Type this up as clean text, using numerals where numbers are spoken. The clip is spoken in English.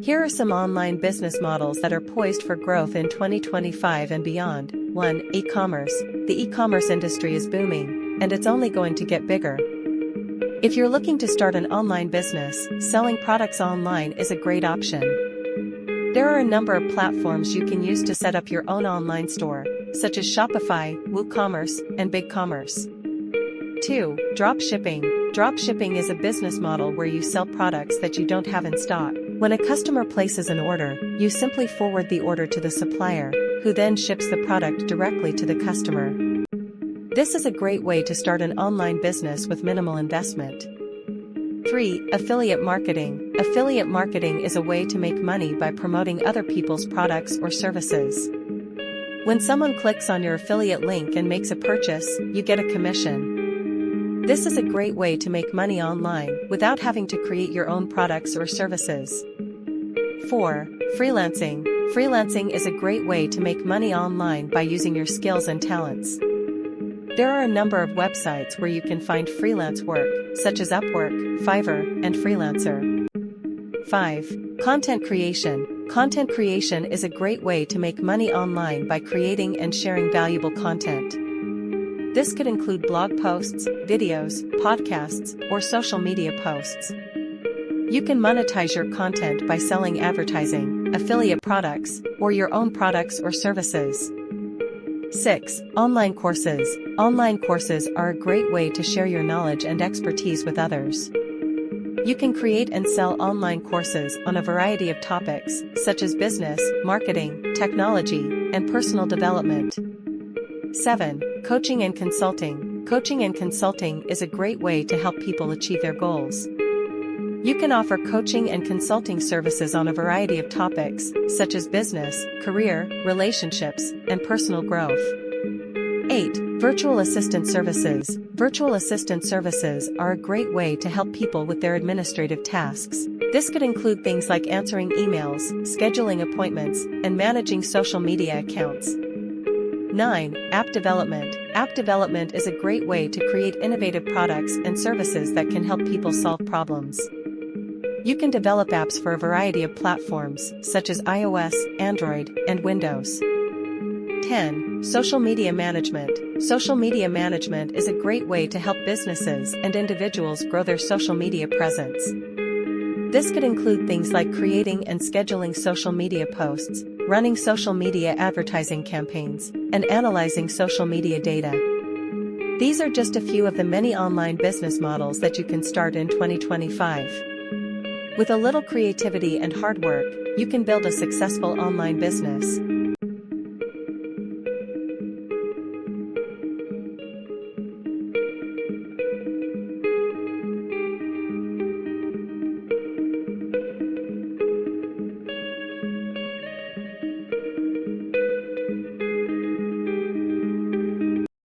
Here are some online business models that are poised for growth in 2025 and beyond. 1. E-commerce. The e-commerce industry is booming, and it's only going to get bigger. If you're looking to start an online business, selling products online is a great option. There are a number of platforms you can use to set up your own online store, such as Shopify, WooCommerce, and BigCommerce. 2. Dropshipping. Dropshipping is a business model where you sell products that you don't have in stock. When a customer places an order, you simply forward the order to the supplier, who then ships the product directly to the customer. This is a great way to start an online business with minimal investment. 3. Affiliate marketing. Affiliate marketing is a way to make money by promoting other people's products or services. When someone clicks on your affiliate link and makes a purchase, you get a commission. This is a great way to make money online without having to create your own products or services. 4. Freelancing. Freelancing is a great way to make money online by using your skills and talents. There are a number of websites where you can find freelance work, such as Upwork, Fiverr, and Freelancer. 5. Content creation. Content creation is a great way to make money online by creating and sharing valuable content. This could include blog posts, videos, podcasts, or social media posts. You can monetize your content by selling advertising, affiliate products, or your own products or services. 6. Online courses. Online courses are a great way to share your knowledge and expertise with others. You can create and sell online courses on a variety of topics, such as business, marketing, technology, and personal development. 7. Coaching and consulting. Coaching and consulting is a great way to help people achieve their goals. You can offer coaching and consulting services on a variety of topics, such as business, career, relationships, and personal growth. 8. Virtual assistant services. Virtual assistant services are a great way to help people with their administrative tasks. This could include things like answering emails, scheduling appointments, and managing social media accounts. 9. App development. App development is a great way to create innovative products and services that can help people solve problems. You can develop apps for a variety of platforms, such as iOS, Android, and Windows. 10. Social media management. Social media management is a great way to help businesses and individuals grow their social media presence. This could include things like creating and scheduling social media posts, running social media advertising campaigns, and analyzing social media data. These are just a few of the many online business models that you can start in 2025. With a little creativity and hard work, you can build a successful online business.